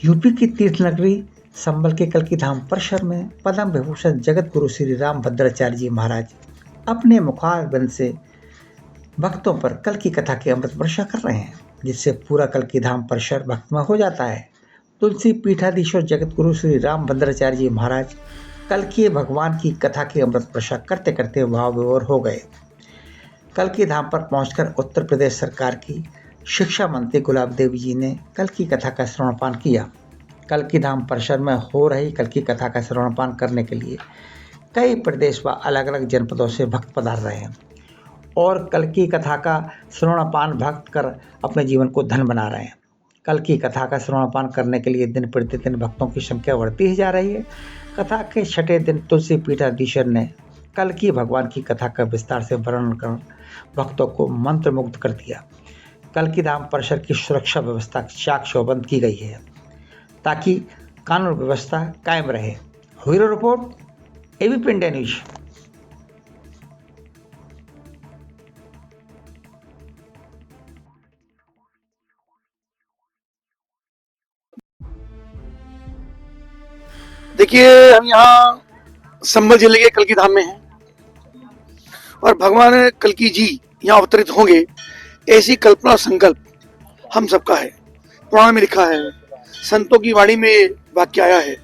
UP की तीर्थ नगरी संबल के कल्की धाम परिसर में पद्म विभूषण जगत गुरु श्री रामभद्राचार्य जी महाराज अपने मुखारबिंद से भक्तों पर कल की कथा की अमृत वर्षा कर रहे हैं, जिससे पूरा कल की धाम परिसर भक्तमय हो जाता है। तुलसी पीठाधीश्वर जगत गुरु श्री रामभद्राचार्य जी महाराज कल की भगवान की कथा की अमृत वर्षा करते करते भाव विभोर हो गए। कल की धाम पर पहुंचकर उत्तर प्रदेश सरकार की शिक्षा मंत्री गुलाब देवी जी ने कल की कथा का श्रवणपान किया। कल की धाम परिसर में हो रही कल की कथा का श्रवणपान करने के लिए कई प्रदेश व अलग अलग जनपदों से भक्त पधार रहे हैं और कल की कथा का श्रवणपान भक्त कर अपने जीवन को धन बना रहे हैं। कल की कथा का श्रवणपान करने के लिए दिन प्रतिदिन भक्तों की संख्या बढ़ती ही जा रही है। कथा के छठे दिन तुलसी पीठाधीश्वर ने कल की भगवान की कथा का विस्तार से वर्णन कर भक्तों को मंत्रमुग्ध कर दिया। कल की धाम परिसर की सुरक्षा व्यवस्था चाक चौबंद की गई है ताकि कानून व्यवस्था कायम रहे। Bureau report, ABP India news. देखिए, हम यहाँ संभल जिले के कल्की धाम में हैं और भगवान कल्की जी यहाँ अवतरित होंगे, ऐसी कल्पना संकल्प हम सबका है। पुराण में लिखा है, संतों की वाणी में वाक्य आया है।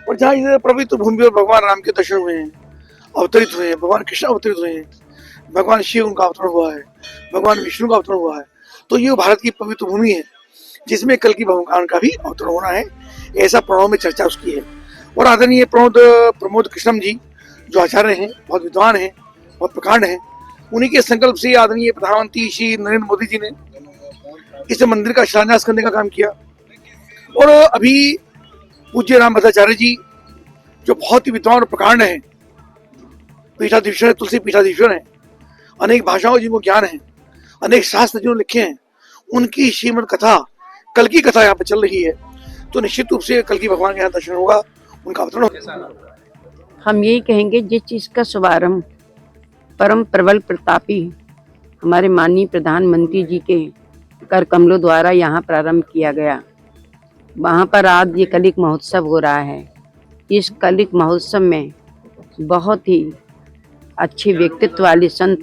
और जहाँ इधर पवित्र भूमि पर भगवान राम के दर्शन हुए हैं, अवतरित हुए हैं, भगवान कृष्ण अवतरित हुए हैं, भगवान शिव उनका अवतरण हुआ है, भगवान विष्णु का अवतरण हुआ है, तो ये भारत की पवित्र भूमि है जिसमें कल्की भगवान का भी अवतरण होना है, ऐसा पुराणों में चर्चा उसकी है। और आदरणीय प्रमोद कृष्णम जी जो आचार्य हैं, बहुत विद्वान हैं, बहुत प्रकांड हैं, उन्हीं के संकल्प से आदरणीय प्रधानमंत्री श्री नरेंद्र मोदी जी ने इस मंदिर का शिलान्यास करने का काम किया। और अभी पूज्य रामभद्राचार्य जी जो बहुत ही विद्वान और प्रकांड हैं, पीठाधीश्वर है, तुलसी पीठाधीश्वर हैं, अनेक भाषाओं जिनको ज्ञान है, अनेक शास्त्र जिन्होंने लिखे हैं, उनकी श्रीमद कथा कल की कथा यहाँ पे चल रही है, तो निश्चित रूप से कल की भगवान के यहाँ दर्शन होगा, उनका अवतरण होगा। हम यही कहेंगे जिस चीज का शुभारंभ परम प्रबल प्रतापी हमारे माननीय प्रधानमंत्री जी के कर कमलों द्वारा यहाँ प्रारंभ किया गया, वहाँ पर आज ये कलिक महोत्सव हो रहा है। इस कलिक महोत्सव में बहुत ही अच्छे व्यक्तित्व वाले संत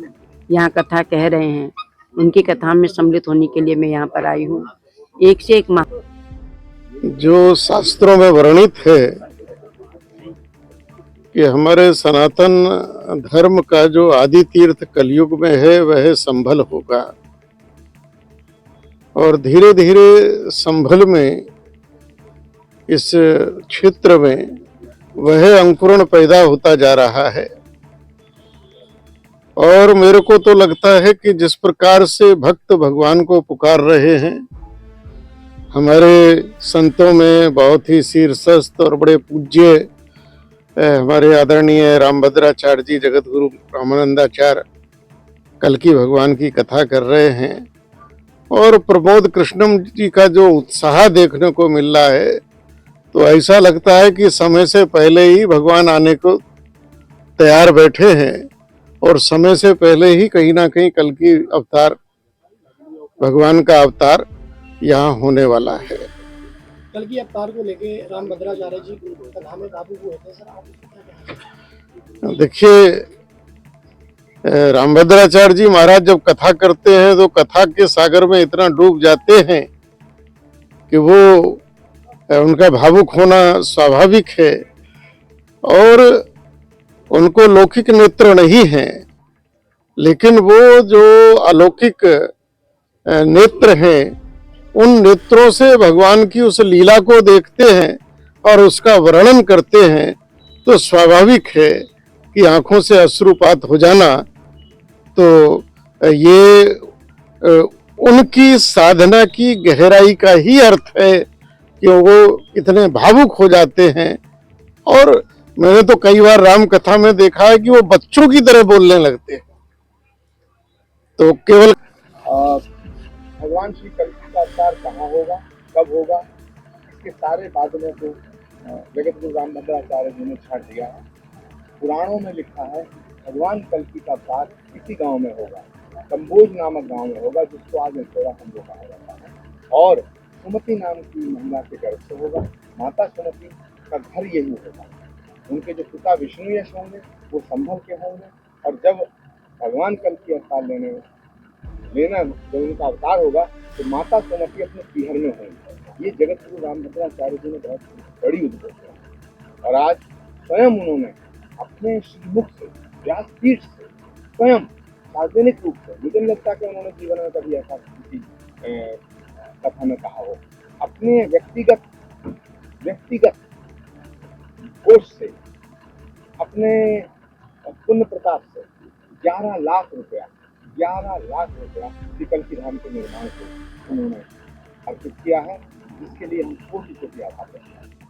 यहाँ कथा कह रहे हैं। उनकी कथा में सम्मिलित होने के लिए मैं यहाँ पर आई हूँ। एक से एक जो शास्त्रों में वर्णित है कि हमारे सनातन धर्म का जो आदि तीर्थ कलयुग में है वह संभल होगा, और धीरे धीरे संभल में इस क्षेत्र में वह अंकुरण पैदा होता जा रहा है। और मेरे को तो लगता है कि जिस प्रकार से भक्त भगवान को पुकार रहे हैं, हमारे संतों में बहुत ही शीर्षस्थ और बड़े पूज्य हमारे आदरणीय रामभद्राचार्य जी जगत गुरु रामानंदाचार्य कल्की भगवान की कथा कर रहे हैं, और प्रमोद कृष्णम जी का जो उत्साह देखने को मिल रहा है, तो ऐसा लगता है कि समय से पहले ही भगवान आने को तैयार बैठे हैं और समय से पहले ही कहीं ना कहीं कल्की अवतार भगवान का अवतार यहाँ होने वाला है। कल्की अवतार को लेके रामभद्राचार्य जी कथा में काबू हुए थे सर, आप देखिए, रामभद्राचार्य जी महाराज जब कथा करते हैं तो कथा के सागर में इतना डूब जाते हैं कि वो उनका भावुक होना स्वाभाविक है, और उनको लौकिक नेत्र नहीं है, लेकिन वो जो अलौकिक नेत्र हैं, उन नेत्रों से भगवान की उस लीला को देखते हैं और उसका वर्णन करते हैं, तो स्वाभाविक है कि आंखों से अश्रुपात हो जाना। तो ये उनकी साधना की गहराई का ही अर्थ है कि वो इतने भावुक हो जाते हैं। और मैंने तो कई बार राम कथा में देखा है कि वो बच्चों की तरह बोलने लगते हैं। तो केवल भगवान श्री कल्की का अवतार कहाँ होगा, कब होगा, इसके सारे बादलों को जगत गुरु रामभद्राचार्य जी ने छाट दिया है। पुराणों में लिखा है भगवान कल्की का अवतार इसी गांव में होगा, कंबोज नामक गांव में होगा, जिसको आज इंदौरा संभो कहा जाता है। और सुमति नाम की महिला के गर्भ से होगा। माता सुमति का घर यही होगा। उनके जो पिता विष्णु यश होंगे वो संभल के होंगे, और जब भगवान कल की अवतार लेना जब उनका अवतार होगा तो माता सुमति अपने पीहर में होंगे। ये जगत गुरु रामभद्राचार्य जी ने बहुत बड़ी उद्बोधन है, और आज स्वयं उन्होंने अपने श्रीमुख से, व्यासपीठ से स्वयं सार्वजनिक रूप से, मुझे नहीं लगता कि उन्होंने जीवन में कभी ऐसा किसी कथा में कहा हो, अपने व्यक्तिगत कोष से, अपने पुण्य प्रताप से 11 लाख रुपया कल की धाम के निर्माण को उन्होंने अर्पित किया है, जिसके लिए हम कोटि कोटि आभार करते हैं।